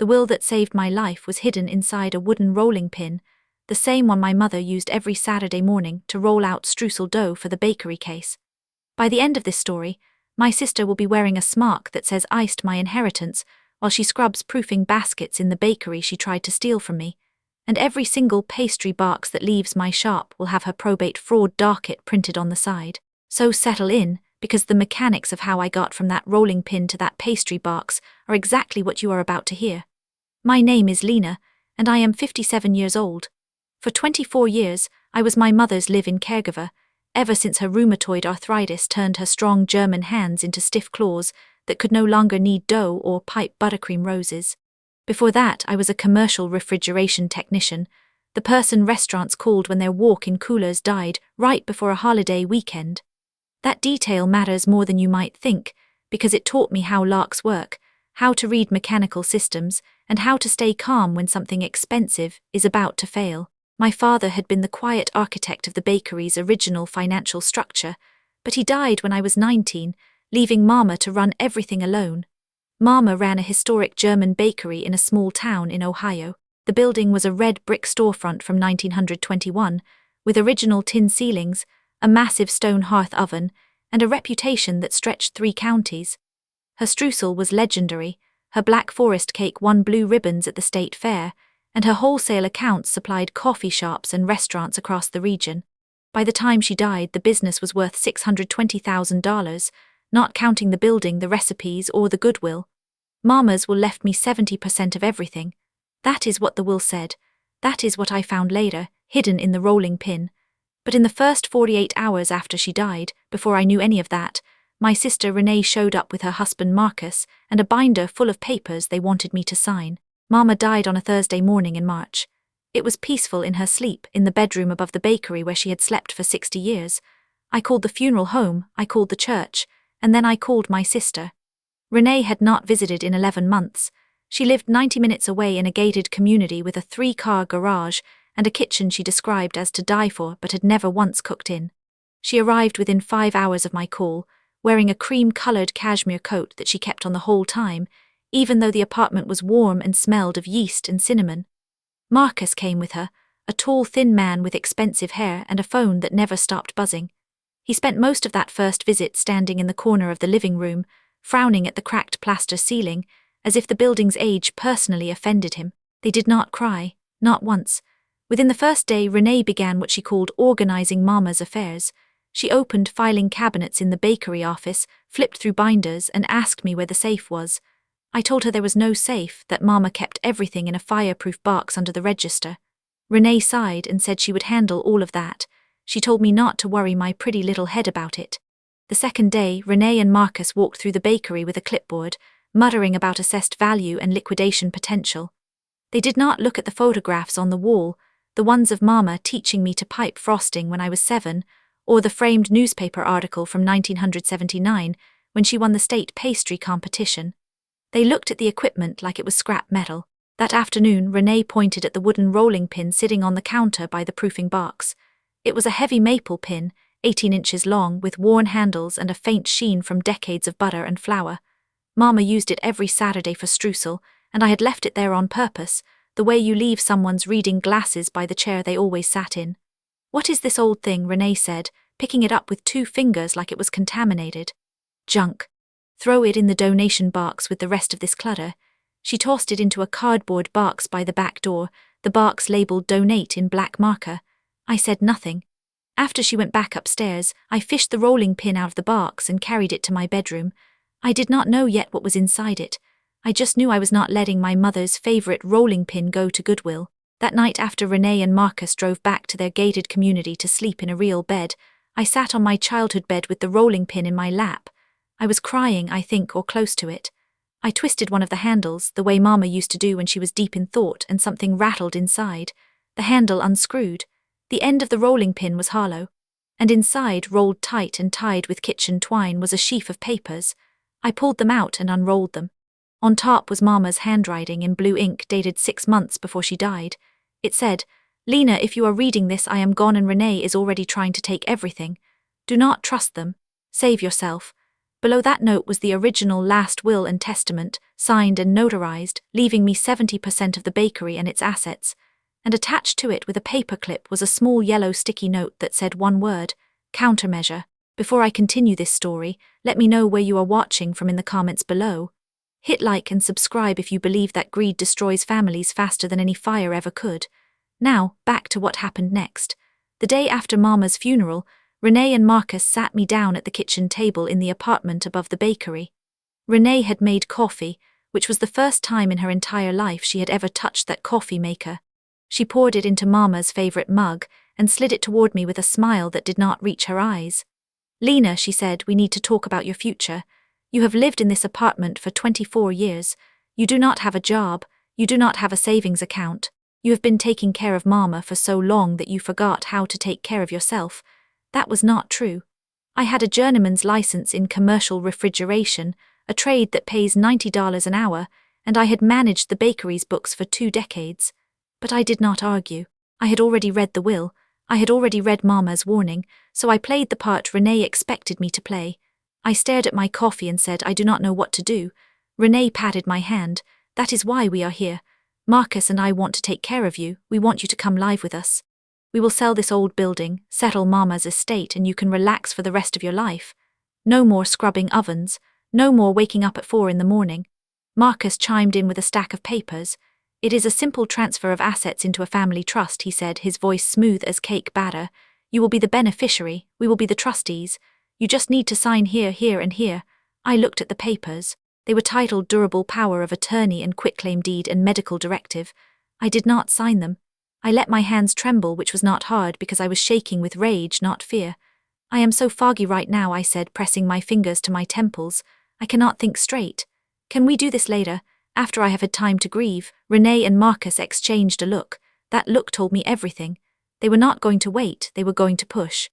The will that saved my life was hidden inside a wooden rolling pin, the same one my mother used every Saturday morning to roll out streusel dough for the bakery case. By the end of this story, my sister will be wearing a smock that says "Iced my inheritance" while she scrubs proofing baskets in the bakery she tried to steal from me, and every single pastry box that leaves my shop will have her probate fraud docket printed on the side. So settle in, because the mechanics of how I got from that rolling pin to that pastry box are exactly what you are about to hear. My name is Lena, and I am 57 years old. For 24 years, I was my mother's live-in caregiver, ever since her rheumatoid arthritis turned her strong German hands into stiff claws that could no longer knead dough or pipe buttercream roses. Before that, I was a commercial refrigeration technician, the person restaurants called when their walk-in coolers died right before a holiday weekend. That detail matters more than you might think, because it taught me how locks work, how to read mechanical systems, and how to stay calm when something expensive is about to fail. My father had been the quiet architect of the bakery's original financial structure, but he died when I was 19, leaving Mama to run everything alone. Mama ran a historic German bakery in a small town in Ohio. The building was a red brick storefront from 1921, with original tin ceilings, a massive stone hearth oven, and a reputation that stretched 3 counties. Her streusel was legendary, her Black Forest cake won blue ribbons at the state fair, and her wholesale accounts supplied coffee shops and restaurants across the region. By the time she died, the business was worth $620,000, not counting the building, the recipes, or the goodwill. Mama's will left me 70% of everything. That is what the will said. That is what I found later, hidden in the rolling pin. But in the first 48 hours after she died, before I knew any of that, my sister Renee showed up with her husband Marcus and a binder full of papers they wanted me to sign. Mama died on a Thursday morning in March. It was peaceful in her sleep in the bedroom above the bakery where she had slept for 60 years. I called the funeral home, I called the church, and then I called my sister. Renee had not visited in 11 months. She lived 90 minutes away in a gated community with a 3-car garage and a kitchen she described as to die for but had never once cooked in. She arrived within 5 hours of my call, wearing a cream-colored cashmere coat that she kept on the whole time, even though the apartment was warm and smelled of yeast and cinnamon. Marcus came with her, a tall, thin man with expensive hair and a phone that never stopped buzzing. He spent most of that first visit standing in the corner of the living room, frowning at the cracked plaster ceiling, as if the building's age personally offended him. They did not cry, not once. Within the first day, Renee began what she called organizing Mama's affairs. She opened filing cabinets in the bakery office, flipped through binders, and asked me where the safe was. I told her there was no safe, that Mama kept everything in a fireproof box under the register. Renee sighed and said she would handle all of that. She told me not to worry my pretty little head about it. The second day, Renee and Marcus walked through the bakery with a clipboard, muttering about assessed value and liquidation potential. They did not look at the photographs on the wall, the ones of Mama teaching me to pipe frosting when I was 7, or the framed newspaper article from 1979 when she won the state pastry competition. They looked at the equipment like it was scrap metal. That afternoon, Renee pointed at the wooden rolling pin sitting on the counter by the proofing box. It was a heavy maple pin, 18 inches long, with worn handles and a faint sheen from decades of butter and flour. Mama used it every Saturday for streusel, and I had left it there on purpose, the way you leave someone's reading glasses by the chair they always sat in. "What is this old thing?" Renee said, picking it up with 2 fingers like it was contaminated. "Junk. Throw it in the donation box with the rest of this clutter." She tossed it into a cardboard box by the back door, the box labeled "Donate" in black marker. I said nothing. After she went back upstairs, I fished the rolling pin out of the box and carried it to my bedroom. I did not know yet what was inside it. I just knew I was not letting my mother's favorite rolling pin go to Goodwill. That night, after Renee and Marcus drove back to their gated community to sleep in a real bed, I sat on my childhood bed with the rolling pin in my lap. I was crying, I think, or close to it. I twisted one of the handles, the way Mama used to do when she was deep in thought, and something rattled inside. The handle unscrewed. The end of the rolling pin was hollow, and inside, rolled tight and tied with kitchen twine, was a sheaf of papers. I pulled them out and unrolled them. On top was Mama's handwriting in blue ink dated 6 months before she died. It said, "Lena, if you are reading this, I am gone and Renee is already trying to take everything. Do not trust them. Save yourself. Below that note was the original last will and testament, signed and notarized, leaving me 70% of the bakery and its assets, and attached to it with a paperclip was a small yellow sticky note that said one word, countermeasure. Before I continue this story, let me know where you are watching from in the comments below. Hit like and subscribe if you believe that greed destroys families faster than any fire ever could. Now, back to what happened next. The day after Mama's funeral, Renee and Marcus sat me down at the kitchen table in the apartment above the bakery. Renee had made coffee, which was the first time in her entire life she had ever touched that coffee maker. She poured it into Mama's favorite mug and slid it toward me with a smile that did not reach her eyes. "Lena," she said, "we need to talk about your future. You have lived in this apartment for 24 years. You do not have a job. You do not have a savings account. You have been taking care of Mama for so long that you forgot how to take care of yourself." That was not true. I had a journeyman's license in commercial refrigeration, a trade that pays $90 an hour, and I had managed the bakery's books for 2 decades. But I did not argue. I had already read the will. I had already read Mama's warning, so I played the part Renee expected me to play. I stared at my coffee and said, "I do not know what to do." Renee patted my hand. "That is why we are here. Marcus and I want to take care of you. We want you to come live with us. We will sell this old building, settle Mama's estate, and you can relax for the rest of your life. No more scrubbing ovens. No more waking up at 4 in the morning." Marcus chimed in with a stack of papers. "It is a simple transfer of assets into a family trust," he said, his voice smooth as cake batter. "You will be the beneficiary. We will be the trustees. You just need to sign here, here, and here." I looked at the papers. They were titled Durable Power of Attorney and Quitclaim Deed and Medical Directive. I did not sign them. I let my hands tremble, which was not hard because I was shaking with rage, not fear. "I am so foggy right now," I said, pressing my fingers to my temples. "I cannot think straight. Can we do this later, after I have had time to grieve?" Renee and Marcus exchanged a look. That look told me everything. They were not going to wait, they were going to push.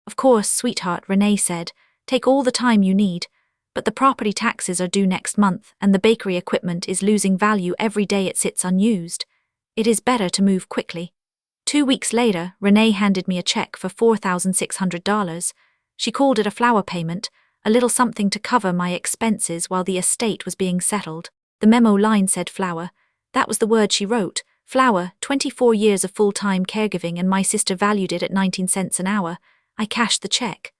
"Of course, sweetheart," Renee said. "Take all the time you need. But the property taxes are due next month, and the bakery equipment is losing value every day it sits unused. It is better to move quickly." 2 weeks later, Renee handed me a check for $4,600. She called it a flower payment, a little something to cover my expenses while the estate was being settled. The memo line said flower. That was the word she wrote. Flower, 24 years of full-time caregiving, and my sister valued it at 19 cents an hour. I cashed the check.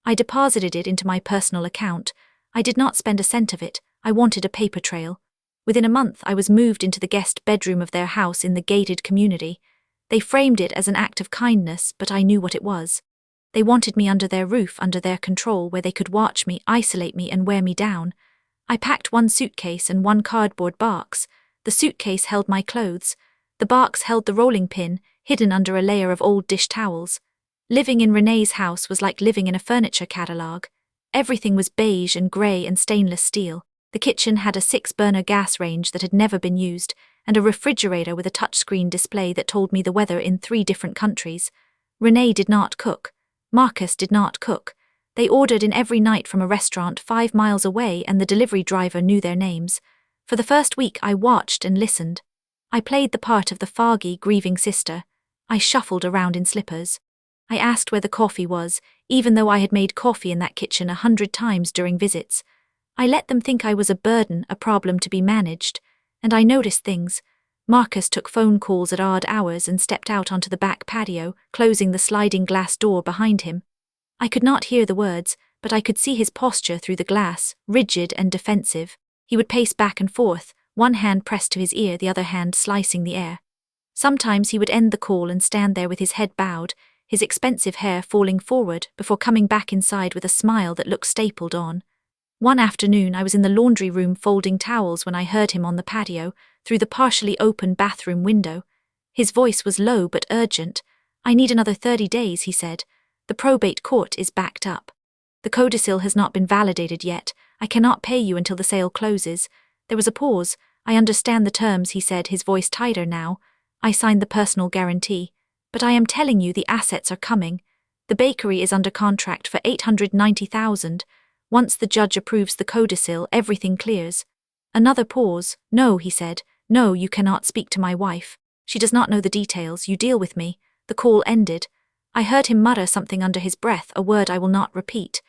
I deposited it into my personal account. I did not spend a cent of it. I wanted a paper trail. Within a month, I was moved into the guest bedroom of their house in the gated community. They framed it as an act of kindness, but I knew what it was. They wanted me under their roof, under their control, where they could watch me, isolate me, and wear me down. I packed 1 suitcase and 1 cardboard box. The suitcase held my clothes. The box held the rolling pin, hidden under a layer of old dish towels. Living in Renee's house was like living in a furniture catalogue. Everything was beige and grey and stainless steel. The kitchen had a 6-burner gas range that had never been used, and a refrigerator with a touchscreen display that told me the weather in 3 different countries. Renee did not cook. Marcus did not cook. They ordered in every night from a restaurant 5 miles away, and the delivery driver knew their names. For the first week, I watched and listened. I played the part of the foggy, grieving sister. I shuffled around in slippers. I asked where the coffee was, even though I had made coffee in that kitchen 100 times during visits. I let them think I was a burden, a problem to be managed. And I noticed things. Marcus took phone calls at odd hours and stepped out onto the back patio, closing the sliding glass door behind him. I could not hear the words, but I could see his posture through the glass, rigid and defensive. He would pace back and forth, one hand pressed to his ear, the other hand slicing the air. Sometimes he would end the call and stand there with his head bowed, his expensive hair falling forward, before coming back inside with a smile that looked stapled on. One afternoon I was in the laundry room folding towels when I heard him on the patio, through the partially open bathroom window. His voice was low but urgent. "I need another 30 days, he said. "The probate court is backed up. The codicil has not been validated yet. I cannot pay you until the sale closes." There was a pause. "I understand the terms," he said, his voice tighter now. "I signed the personal guarantee. But I am telling you, the assets are coming. The bakery is under contract for $890,000. Once the judge approves the codicil, everything clears." Another pause. "No," he said. "No, you cannot speak to my wife. She does not know the details. You deal with me." The call ended. I heard him mutter something under his breath, a word I will not repeat.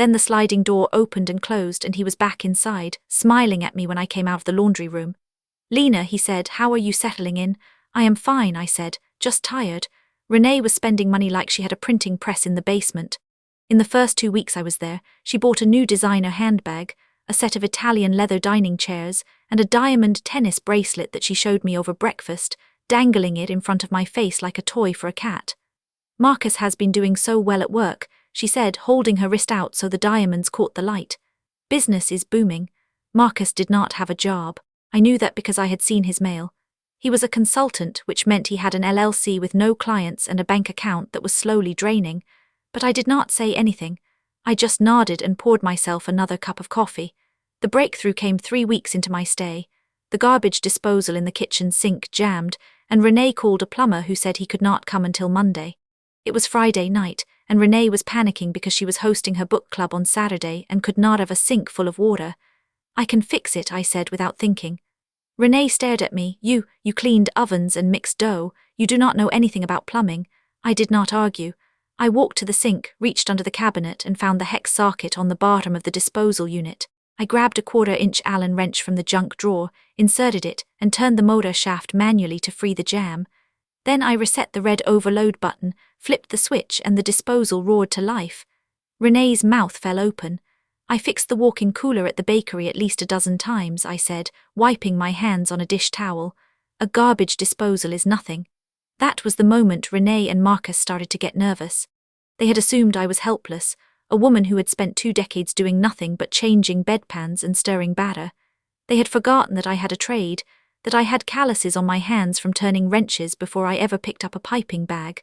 Then the sliding door opened and closed and he was back inside, smiling at me when I came out of the laundry room. "Lena," he said, "how are you settling in?" "I am fine," I said, "just tired." Renee was spending money like she had a printing press in the basement. In the first 2 weeks I was there, she bought a new designer handbag, a set of Italian leather dining chairs, and a diamond tennis bracelet that she showed me over breakfast, dangling it in front of my face like a toy for a cat. "Marcus has been doing so well at work," she said, holding her wrist out so the diamonds caught the light. "Business is booming." Marcus did not have a job. I knew that because I had seen his mail. He was a consultant, which meant he had an LLC with no clients and a bank account that was slowly draining. But I did not say anything. I just nodded and poured myself another cup of coffee. The breakthrough came 3 weeks into my stay. The garbage disposal in the kitchen sink jammed, and Renee called a plumber who said he could not come until Monday. It was Friday night, and Renee was panicking because she was hosting her book club on Saturday and could not have a sink full of water. "I can fix it," I said without thinking. Renee stared at me. You cleaned ovens and mixed dough. You do not know anything about plumbing." I did not argue. I walked to the sink, reached under the cabinet, and found the hex socket on the bottom of the disposal unit. I grabbed a 1/4-inch Allen wrench from the junk drawer, inserted it, and turned the motor shaft manually to free the jam. Then I reset the red overload button, flipped the switch, and the disposal roared to life. Renee's mouth fell open. "I fixed the walk-in cooler at the bakery at least a dozen times," I said, wiping my hands on a dish towel. "A garbage disposal is nothing." That was the moment Renee and Marcus started to get nervous. They had assumed I was helpless, a woman who had spent 2 decades doing nothing but changing bedpans and stirring batter. They had forgotten that I had a trade, that I had calluses on my hands from turning wrenches before I ever picked up a piping bag.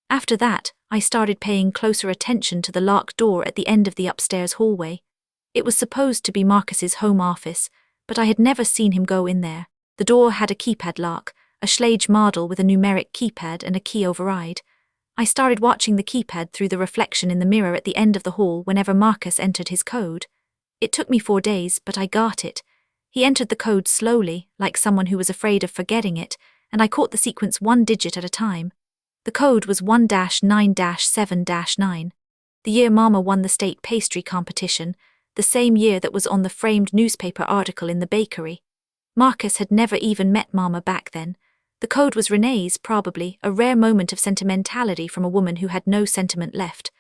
After that, I started paying closer attention to the locked door at the end of the upstairs hallway. It was supposed to be Marcus's home office, but I had never seen him go in there. The door had a keypad lock, a Schlage model with a numeric keypad and a key override. I started watching the keypad through the reflection in the mirror at the end of the hall whenever Marcus entered his code. It took me 4 days, but I got it. He entered the code slowly, like someone who was afraid of forgetting it, and I caught the sequence 1 digit at a time. The code was 1-9-7-9, the year Mama won the state pastry competition, the same year that was on the framed newspaper article in the bakery. Marcus had never even met Mama back then. The code was Renee's, probably, a rare moment of sentimentality from a woman who had no sentiment left.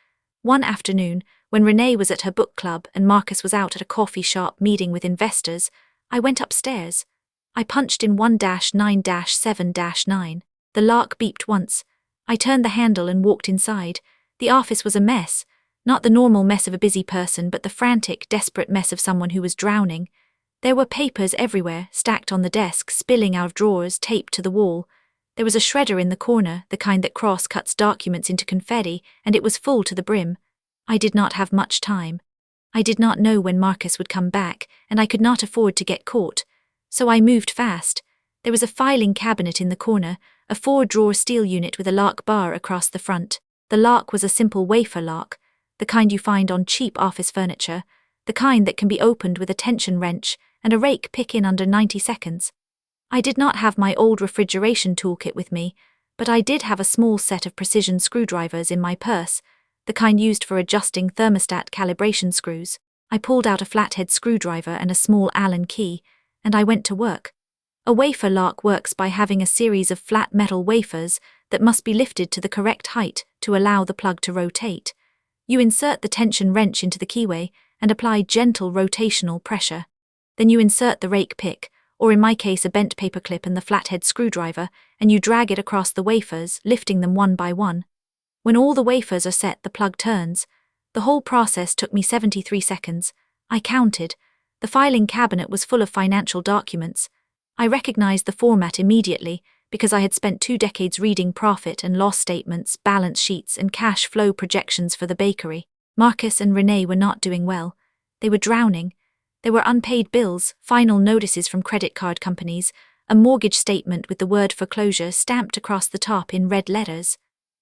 One afternoon, when Renee was at her book club and Marcus was out at a coffee shop meeting with investors, I went upstairs. I punched in 1-9-7-9. The lock beeped once. I turned the handle and walked inside. The office was a mess. Not the normal mess of a busy person, but the frantic, desperate mess of someone who was drowning. There were papers everywhere, stacked on the desk, spilling out of drawers, taped to the wall. There was a shredder in the corner, the kind that cross-cuts documents into confetti, and it was full to the brim. I did not have much time. I did not know when Marcus would come back, and I could not afford to get caught. So I moved fast. There was a filing cabinet in the corner, a 4-drawer steel unit with a lock bar across the front. The lock was a simple wafer lock, the kind you find on cheap office furniture, the kind that can be opened with a tension wrench and a rake pick in under 90 seconds. I did not have my old refrigeration toolkit with me, but I did have a small set of precision screwdrivers in my purse, the kind used for adjusting thermostat calibration screws. I pulled out a flathead screwdriver and a small Allen key, and I went to work. A wafer lock works by having a series of flat metal wafers that must be lifted to the correct height to allow the plug to rotate. You insert the tension wrench into the keyway and apply gentle rotational pressure. Then you insert the rake pick, or in my case a bent paper clip and the flathead screwdriver, and you drag it across the wafers, lifting them one by one. When all the wafers are set, the plug turns. The whole process took me 73 seconds. I counted. The filing cabinet was full of financial documents. I recognized the format immediately because I had spent 2 decades reading profit and loss statements, balance sheets, and cash flow projections for the bakery. Marcus and Renee were not doing well. They were drowning. There were unpaid bills, final notices from credit card companies, a mortgage statement with the word foreclosure stamped across the top in red letters.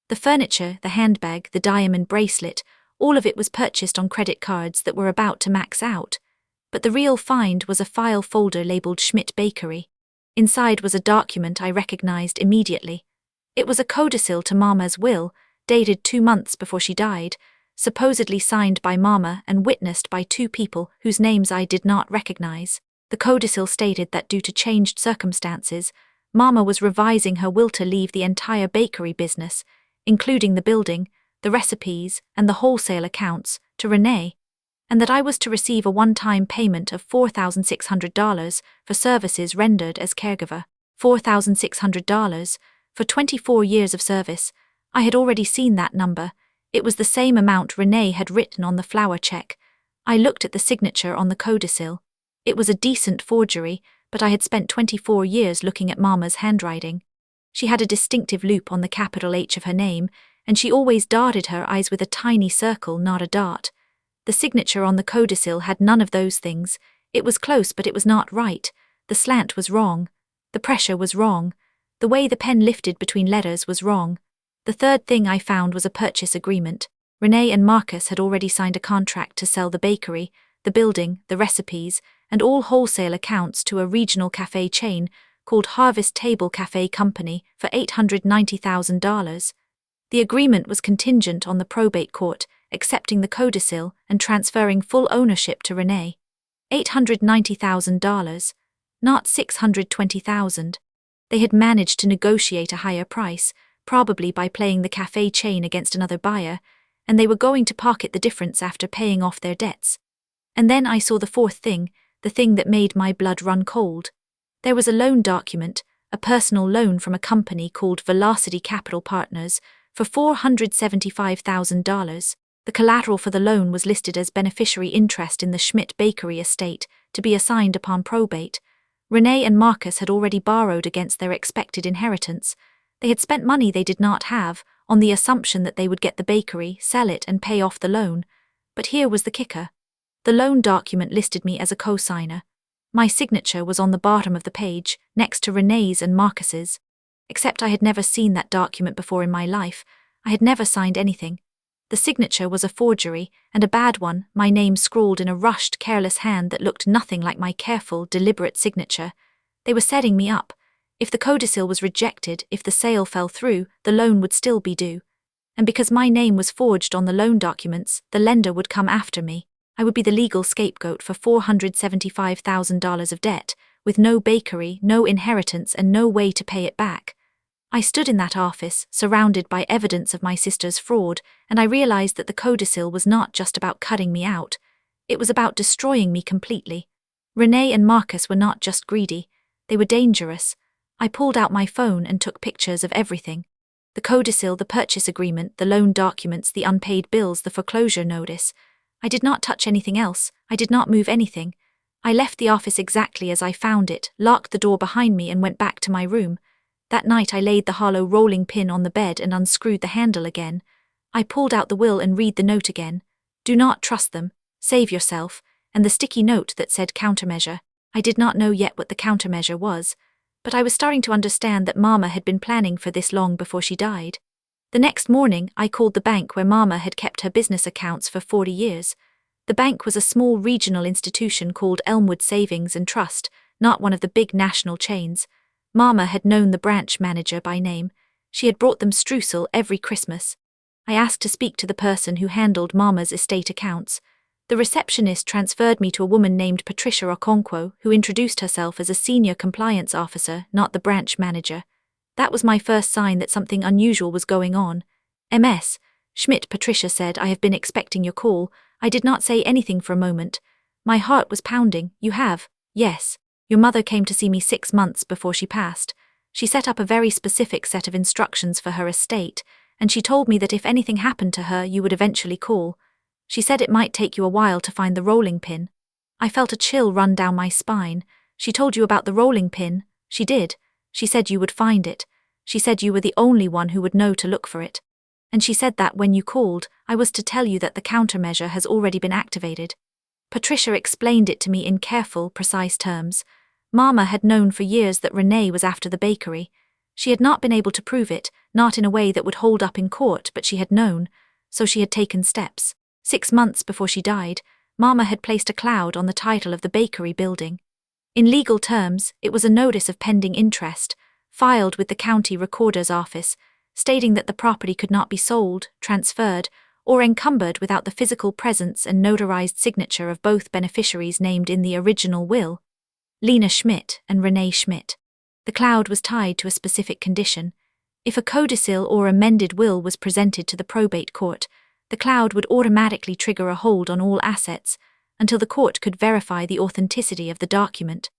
The furniture, the handbag, the diamond bracelet, all of it was purchased on credit cards that were about to max out. But the real find was a file folder labeled Schmidt Bakery. Inside was a document I recognized immediately. It was a codicil to Mama's will, dated 2 months before she died, supposedly signed by Mama and witnessed by two people whose names I did not recognize. The codicil stated that due to changed circumstances, Mama was revising her will to leave the entire bakery business, including the building, the recipes, and the wholesale accounts, to Renee, and that I was to receive a one-time payment of $4,600 for services rendered as caregiver. $4,600 for 24 years of service. I had already seen that number. It was the same amount Renee had written on the flour check. I looked at the signature on the codicil. It was a decent forgery, but I had spent 24 years looking at Mama's handwriting. She had a distinctive loop on the capital H of her name, and she always darted her eyes with a tiny circle, not a dot. The signature on the codicil had none of those things. It was close, but it was not right. The slant was wrong. The pressure was wrong. The way the pen lifted between letters was wrong. The third thing I found was a purchase agreement. Renee and Marcus had already signed a contract to sell the bakery, the building, the recipes, and all wholesale accounts to a regional cafe chain called Harvest Table Cafe Company for $890,000. The agreement was contingent on the probate court accepting the codicil and transferring full ownership to Renee. $890,000, not $620,000. They had managed to negotiate a higher price, probably by playing the cafe chain against another buyer, and they were going to pocket the difference after paying off their debts. And then I saw the fourth thing, the thing that made my blood run cold. There was a loan document, a personal loan from a company called Velocity Capital Partners, for $475,000. The collateral for the loan was listed as beneficiary interest in the Schmidt Bakery estate, to be assigned upon probate. Renee and Marcus had already borrowed against their expected inheritance. They had spent money they did not have, on the assumption that they would get the bakery, sell it, and pay off the loan. But here was the kicker. The loan document listed me as a co-signer. My signature was on the bottom of the page, next to Renee's and Marcus's. Except I had never seen that document before in my life. I had never signed anything. The signature was a forgery, and a bad one, my name scrawled in a rushed, careless hand that looked nothing like my careful, deliberate signature. They were setting me up. If the codicil was rejected, if the sale fell through, the loan would still be due. And because my name was forged on the loan documents, the lender would come after me. I would be the legal scapegoat for $475,000 of debt, with no bakery, no inheritance, and no way to pay it back. I stood in that office, surrounded by evidence of my sister's fraud, and I realized that the codicil was not just about cutting me out. It was about destroying me completely. Renee and Marcus were not just greedy. They were dangerous. I pulled out my phone and took pictures of everything. The codicil, the purchase agreement, the loan documents, the unpaid bills, the foreclosure notice. I did not touch anything else. I did not move anything. I left the office exactly as I found it, locked the door behind me, and went back to my room. That night I laid the hollow rolling pin on the bed and unscrewed the handle again. I pulled out the will and read the note again. Do not trust them. Save yourself. And the sticky note that said countermeasure. I did not know yet what the countermeasure was, but I was starting to understand that Mama had been planning for this long before she died. The next morning, I called the bank where Mama had kept her business accounts for 40 years. The bank was a small regional institution called Elmwood Savings and Trust, not one of the big national chains. Mama had known the branch manager by name. She had brought them streusel every Christmas. I asked to speak to the person who handled Mama's estate accounts. The receptionist transferred me to a woman named Patricia Okonkwo, who introduced herself as a senior compliance officer, not the branch manager. That was my first sign that something unusual was going on. MS. Schmidt, Patricia said, I have been expecting your call. I did not say anything for a moment. My heart was pounding. You have? Yes. Your mother came to see me 6 months before she passed. She set up a very specific set of instructions for her estate, and she told me that if anything happened to her, you would eventually call. She said it might take you a while to find the rolling pin. I felt a chill run down my spine. She told you about the rolling pin? She did. She said you would find it. She said you were the only one who would know to look for it. And she said that when you called, I was to tell you that the countermeasure has already been activated. Patricia explained it to me in careful, precise terms. Mama had known for years that Renee was after the bakery. She had not been able to prove it, not in a way that would hold up in court, but she had known, so she had taken steps. 6 months before she died, Mama had placed a cloud on the title of the bakery building. In legal terms, it was a notice of pending interest, filed with the county recorder's office, stating that the property could not be sold, transferred, or encumbered without the physical presence and notarized signature of both beneficiaries named in the original will, Lena Schmidt and Renee Schmidt. The cloud was tied to a specific condition. If a codicil or amended will was presented to the probate court, the cloud would automatically trigger a hold on all assets until the court could verify the authenticity of the document.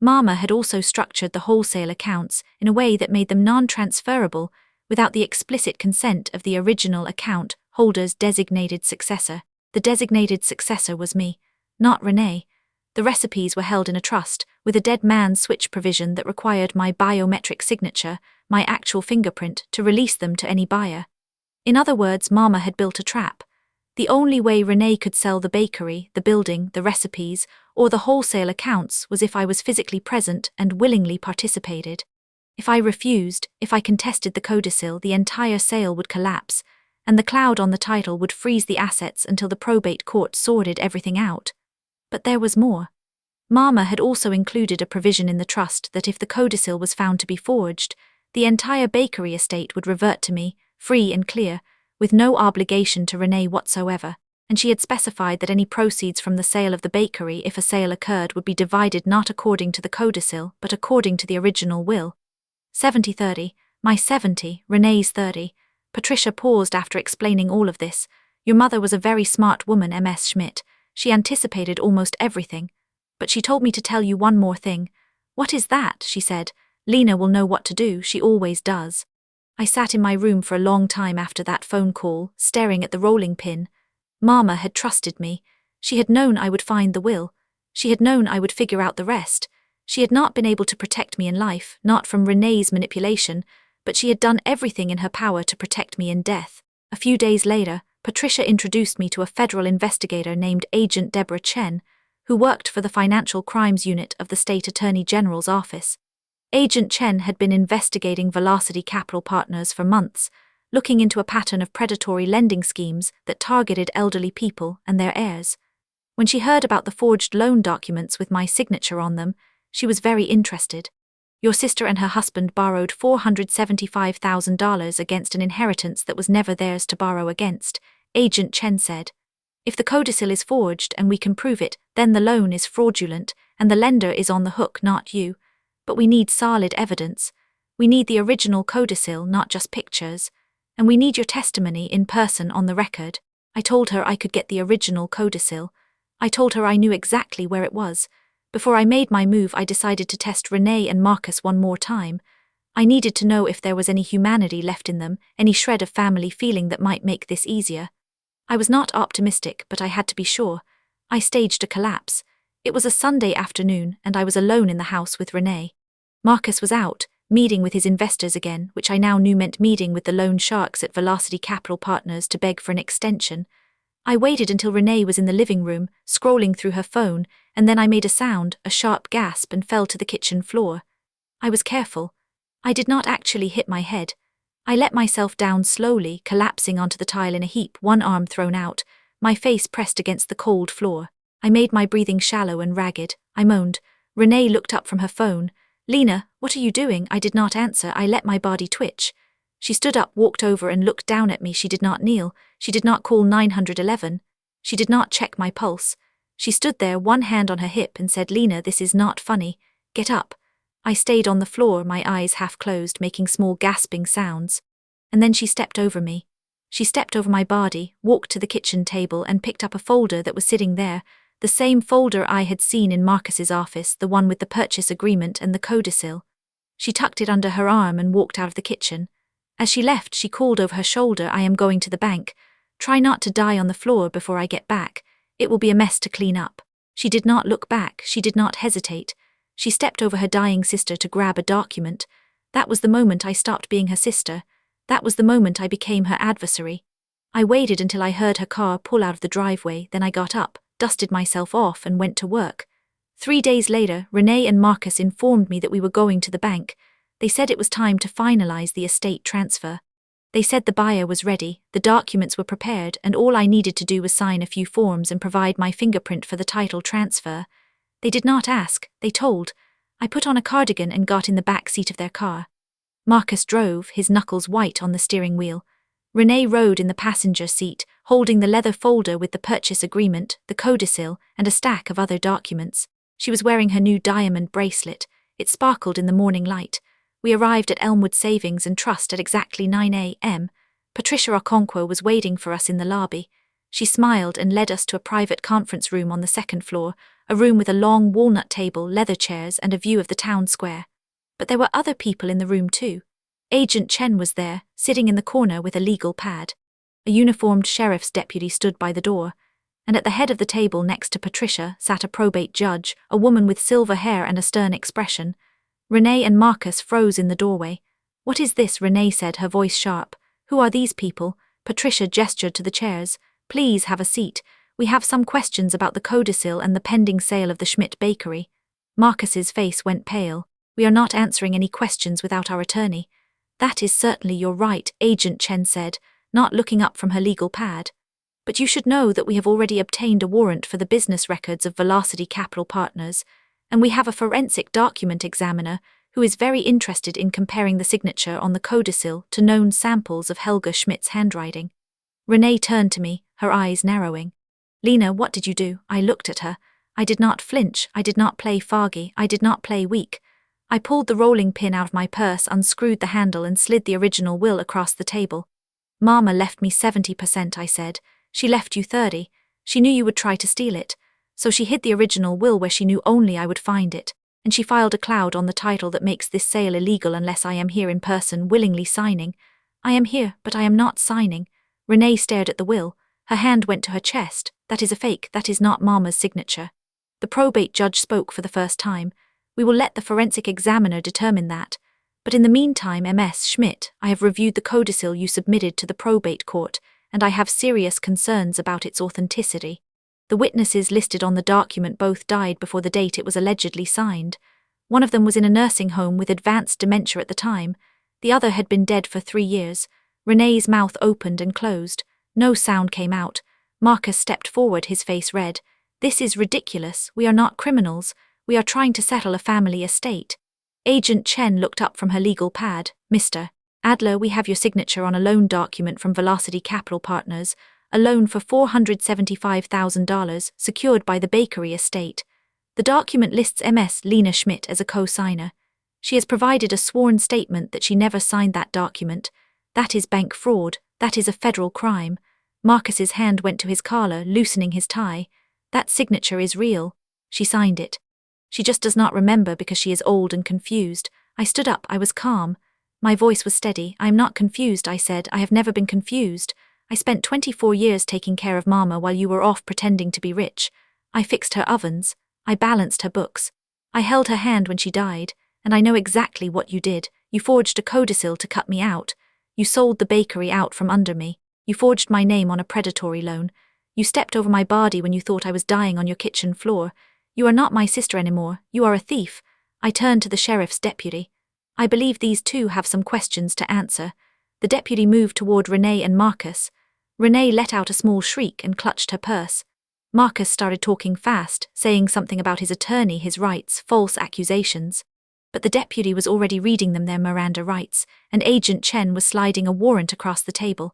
Mama had also structured the wholesale accounts in a way that made them non-transferable without the explicit consent of the original account holder's designated successor. The designated successor was me, not Renee. The recipes were held in a trust, with a dead man's switch provision that required my biometric signature, my actual fingerprint, to release them to any buyer. In other words, Mama had built a trap. The only way Renee could sell the bakery, the building, the recipes, or the wholesale accounts was if I was physically present and willingly participated. If I refused, if I contested the codicil, the entire sale would collapse, and the cloud on the title would freeze the assets until the probate court sorted everything out. But there was more. Mama had also included a provision in the trust that if the codicil was found to be forged, the entire bakery estate would revert to me, free and clear, with no obligation to Renee whatsoever, and she had specified that any proceeds from the sale of the bakery, if a sale occurred, would be divided not according to the codicil, but according to the original will. 70-30, my 70, Renee's 30. Patricia paused after explaining all of this. Your mother was a very smart woman, Ms. Schmidt. She anticipated almost everything. But she told me to tell you one more thing. What is that? She said. Lena will know what to do, she always does. I sat in my room for a long time after that phone call, staring at the rolling pin. Mama had trusted me. She had known I would find the will. She had known I would figure out the rest. She had not been able to protect me in life, not from Renee's manipulation, but she had done everything in her power to protect me in death. A few days later, Patricia introduced me to a federal investigator named Agent Deborah Chen, who worked for the Financial Crimes Unit of the State Attorney General's office. Agent Chen had been investigating Velocity Capital Partners for months, looking into a pattern of predatory lending schemes that targeted elderly people and their heirs. When she heard about the forged loan documents with my signature on them, she was very interested. Your sister and her husband borrowed $475,000 against an inheritance that was never theirs to borrow against, Agent Chen said. If the codicil is forged and we can prove it, then the loan is fraudulent and the lender is on the hook, not you. But we need solid evidence. We need the original codicil, not just pictures. And we need your testimony in person on the record. I told her I could get the original codicil. I told her I knew exactly where it was. Before I made my move, I decided to test Renee and Marcus one more time. I needed to know if there was any humanity left in them, any shred of family feeling that might make this easier. I was not optimistic, but I had to be sure. I staged a collapse. It was a Sunday afternoon, and I was alone in the house with Renee. Marcus was out, meeting with his investors again, which I now knew meant meeting with the loan sharks at Velocity Capital Partners to beg for an extension. I waited until Renee was in the living room, scrolling through her phone, and then I made a sound, a sharp gasp, and fell to the kitchen floor. I was careful. I did not actually hit my head. I let myself down slowly, collapsing onto the tile in a heap, one arm thrown out, my face pressed against the cold floor. I made my breathing shallow and ragged. I moaned. Renee looked up from her phone. Lena, what are you doing? I did not answer. I let my body twitch. She stood up, walked over and looked down at me. She did not kneel. She did not call 911. She did not check my pulse. She stood there, one hand on her hip, and said, Lena, this is not funny. Get up. I stayed on the floor, my eyes half closed, making small gasping sounds. And then she stepped over me. She stepped over my body, walked to the kitchen table and picked up a folder that was sitting there, the same folder I had seen in Marcus's office, the one with the purchase agreement and the codicil. She tucked it under her arm and walked out of the kitchen. As she left, she called over her shoulder, I am going to the bank. Try not to die on the floor before I get back. It will be a mess to clean up. She did not look back. She did not hesitate. She stepped over her dying sister to grab a document. That was the moment I stopped being her sister. That was the moment I became her adversary. I waited until I heard her car pull out of the driveway, then I got up, dusted myself off and went to work. 3 days later, Renee and Marcus informed me that we were going to the bank. They said it was time to finalize the estate transfer. They said the buyer was ready, the documents were prepared, and all I needed to do was sign a few forms and provide my fingerprint for the title transfer. They did not ask, they told. I put on a cardigan and got in the back seat of their car. Marcus drove, his knuckles white on the steering wheel. Renee rode in the passenger seat, holding the leather folder with the purchase agreement, the codicil, and a stack of other documents. She was wearing her new diamond bracelet. It sparkled in the morning light. We arrived at Elmwood Savings and Trust at exactly 9 a.m. Patricia Okonkwo was waiting for us in the lobby. She smiled and led us to a private conference room on the second floor, a room with a long walnut table, leather chairs, and a view of the town square. But there were other people in the room too. Agent Chen was there, sitting in the corner with a legal pad. A uniformed sheriff's deputy stood by the door, and at the head of the table next to Patricia sat a probate judge, a woman with silver hair and a stern expression. Renee and Marcus froze in the doorway. "What is this?" Renee said, her voice sharp. "Who are these people?" Patricia gestured to the chairs. "Please have a seat. We have some questions about the codicil and the pending sale of the Schmidt Bakery." Marcus's face went pale. "We are not answering any questions without our attorney." "That is certainly your right," Agent Chen said, not looking up from her legal pad. "But you should know that we have already obtained a warrant for the business records of Velocity Capital Partners, and we have a forensic document examiner who is very interested in comparing the signature on the codicil to known samples of Helga Schmidt's handwriting." Renee turned to me, her eyes narrowing. "Lena, what did you do?" I looked at her. I did not flinch, I did not play foggy, I did not play weak. I pulled the rolling pin out of my purse, unscrewed the handle, and slid the original will across the table. "Mama left me 70%, I said. "She left you 30. She knew you would try to steal it. So she hid the original will where she knew only I would find it, and she filed a cloud on the title that makes this sale illegal unless I am here in person willingly signing. I am here, but I am not signing." Renee stared at the will. Her hand went to her chest. "That is a fake. That is not Mama's signature." The probate judge spoke for the first time. "We will let the forensic examiner determine that. But in the meantime, Ms. Schmidt, I have reviewed the codicil you submitted to the probate court, and I have serious concerns about its authenticity. The witnesses listed on the document both died before the date it was allegedly signed. One of them was in a nursing home with advanced dementia at the time. The other had been dead for 3 years. Renee's mouth opened and closed. No sound came out. Marcus stepped forward, his face red. "This is ridiculous. We are not criminals. We are trying to settle a family estate." Agent Chen looked up from her legal pad. "Mr. Adler, we have your signature on a loan document from Velocity Capital Partners, a loan for $475,000 secured by the bakery estate. The document lists Ms. Lena Schmidt as a co-signer. She has provided a sworn statement that she never signed that document. That is bank fraud. That is a federal crime." Marcus's hand went to his collar, loosening his tie. "That signature is real. She signed it. She just does not remember because she is old and confused." I stood up. I was calm. My voice was steady. "I am not confused," I said. "I have never been confused. I spent 24 years taking care of Mama while you were off pretending to be rich. I fixed her ovens. I balanced her books. I held her hand when she died, and I know exactly what you did. You forged a codicil to cut me out. You sold the bakery out from under me. You forged my name on a predatory loan. You stepped over my body when you thought I was dying on your kitchen floor. You are not my sister anymore. You are a thief." I turned to the sheriff's deputy. "I believe these two have some questions to answer." The deputy moved toward Renee and Marcus. Renee let out a small shriek and clutched her purse. Marcus started talking fast, saying something about his attorney, his rights, false accusations. But the deputy was already reading them their Miranda rights, and Agent Chen was sliding a warrant across the table.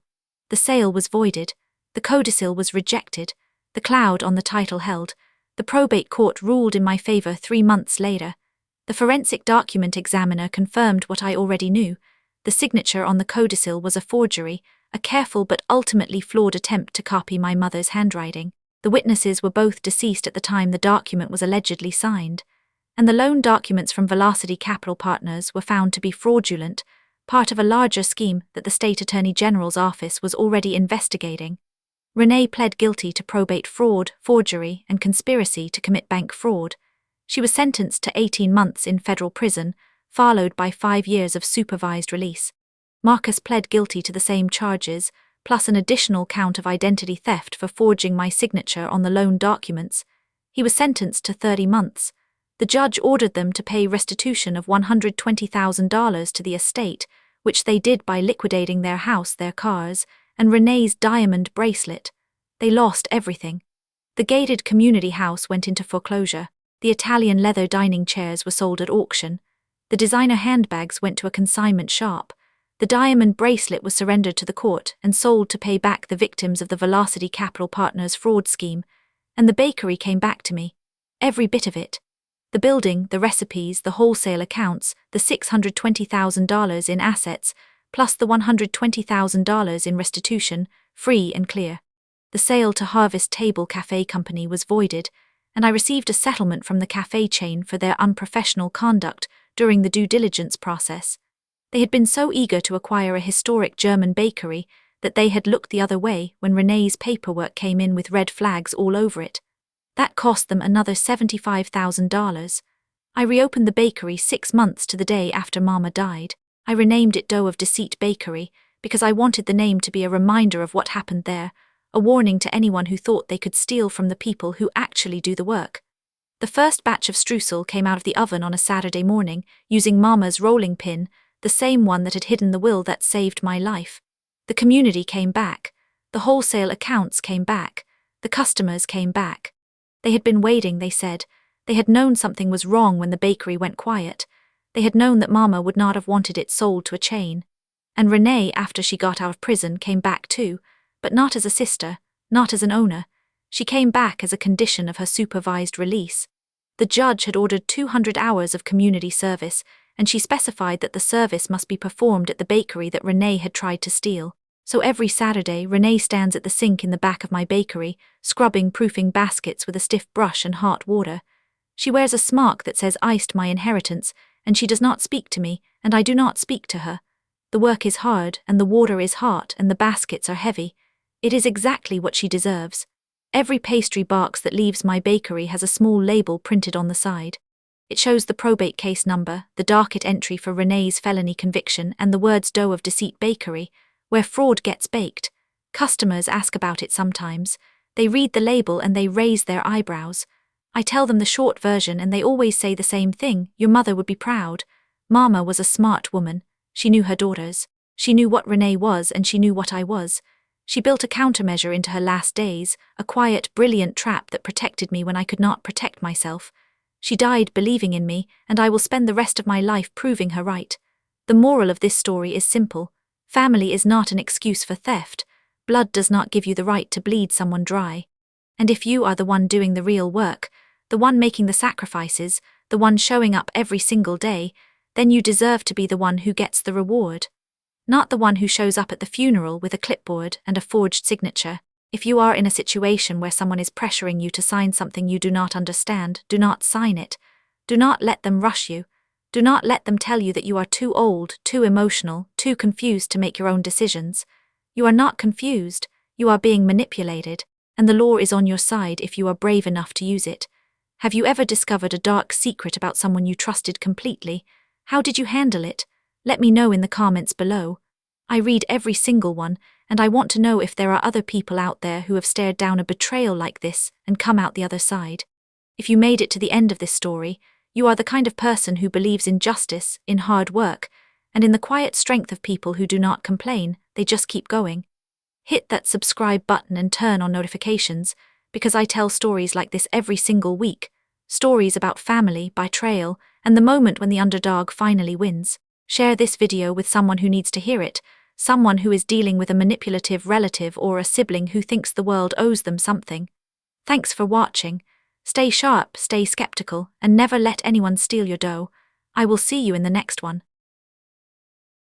The sale was voided. The codicil was rejected. The cloud on the title held. The probate court ruled in my favor 3 months later. The forensic document examiner confirmed what I already knew. The signature on the codicil was a forgery, a careful but ultimately flawed attempt to copy my mother's handwriting. The witnesses were both deceased at the time the document was allegedly signed, and the loan documents from Velocity Capital Partners were found to be fraudulent, part of a larger scheme that the State Attorney General's office was already investigating. Renee pled guilty to probate fraud, forgery, and conspiracy to commit bank fraud. She was sentenced to 18 months in federal prison, followed by 5 years of supervised release. Marcus pled guilty to the same charges, plus an additional count of identity theft for forging my signature on the loan documents. He was sentenced to 30 months. The judge ordered them to pay restitution of $120,000 to the estate, which they did by liquidating their house, their cars, and Renee's diamond bracelet. They lost everything. The gated community house went into foreclosure. The Italian leather dining chairs were sold at auction. The designer handbags went to a consignment shop. The diamond bracelet was surrendered to the court and sold to pay back the victims of the Velocity Capital Partners fraud scheme, and the bakery came back to me. Every bit of it. The building, the recipes, the wholesale accounts, the $620,000 in assets, plus the $120,000 in restitution, free and clear. The sale to Harvest Table Cafe Company was voided, and I received a settlement from the cafe chain for their unprofessional conduct during the due diligence process. They had been so eager to acquire a historic German bakery that they had looked the other way when Renee's paperwork came in with red flags all over it. That cost them another $75,000. I reopened the bakery 6 months to the day after Mama died. I renamed it Dough of Deceit Bakery because I wanted the name to be a reminder of what happened there, a warning to anyone who thought they could steal from the people who actually do the work. The first batch of streusel came out of the oven on a Saturday morning using Mama's rolling pin, the same one that had hidden the will that saved my life. The community came back. The wholesale accounts came back. The customers came back. They had been waiting, they said. They had known something was wrong when the bakery went quiet. They had known that Mama would not have wanted it sold to a chain. And Renee, after she got out of prison, came back too, but not as a sister, not as an owner. She came back as a condition of her supervised release. The judge had ordered 200 hours of community service, and she specified that the service must be performed at the bakery that Renee had tried to steal. So every Saturday, Renee stands at the sink in the back of my bakery, scrubbing proofing baskets with a stiff brush and hot water. She wears a smock that says "Iced my inheritance," and she does not speak to me, and I do not speak to her. The work is hard, and the water is hot, and the baskets are heavy. It is exactly what she deserves. Every pastry box that leaves my bakery has a small label printed on the side. It shows the probate case number, the docket entry for Renee's felony conviction, and the words Dough of Deceit Bakery, where fraud gets baked. Customers ask about it sometimes. They read the label and they raise their eyebrows. I tell them the short version and they always say the same thing: your mother would be proud. Mama was a smart woman. She knew her daughters. She knew what Renee was and she knew what I was. She built a countermeasure into her last days, a quiet, brilliant trap that protected me when I could not protect myself. She died believing in me, and I will spend the rest of my life proving her right. The moral of this story is simple. Family is not an excuse for theft. Blood does not give you the right to bleed someone dry. And if you are the one doing the real work, the one making the sacrifices, the one showing up every single day, then you deserve to be the one who gets the reward. Not the one who shows up at the funeral with a clipboard and a forged signature. If you are in a situation where someone is pressuring you to sign something you do not understand, do not sign it. Do not let them rush you. Do not let them tell you that you are too old, too emotional, too confused to make your own decisions. You are not confused, you are being manipulated, and the law is on your side if you are brave enough to use it. Have you ever discovered a dark secret about someone you trusted completely? How did you handle it? Let me know in the comments below. I read every single one, and I want to know if there are other people out there who have stared down a betrayal like this and come out the other side. If you made it to the end of this story, you are the kind of person who believes in justice, in hard work, and in the quiet strength of people who do not complain, they just keep going. Hit that subscribe button and turn on notifications, because I tell stories like this every single week. Stories about family, betrayal, and the moment when the underdog finally wins. Share this video with someone who needs to hear it, someone who is dealing with a manipulative relative or a sibling who thinks the world owes them something. Thanks for watching. Stay sharp, stay skeptical, and never let anyone steal your dough. I will see you in the next one.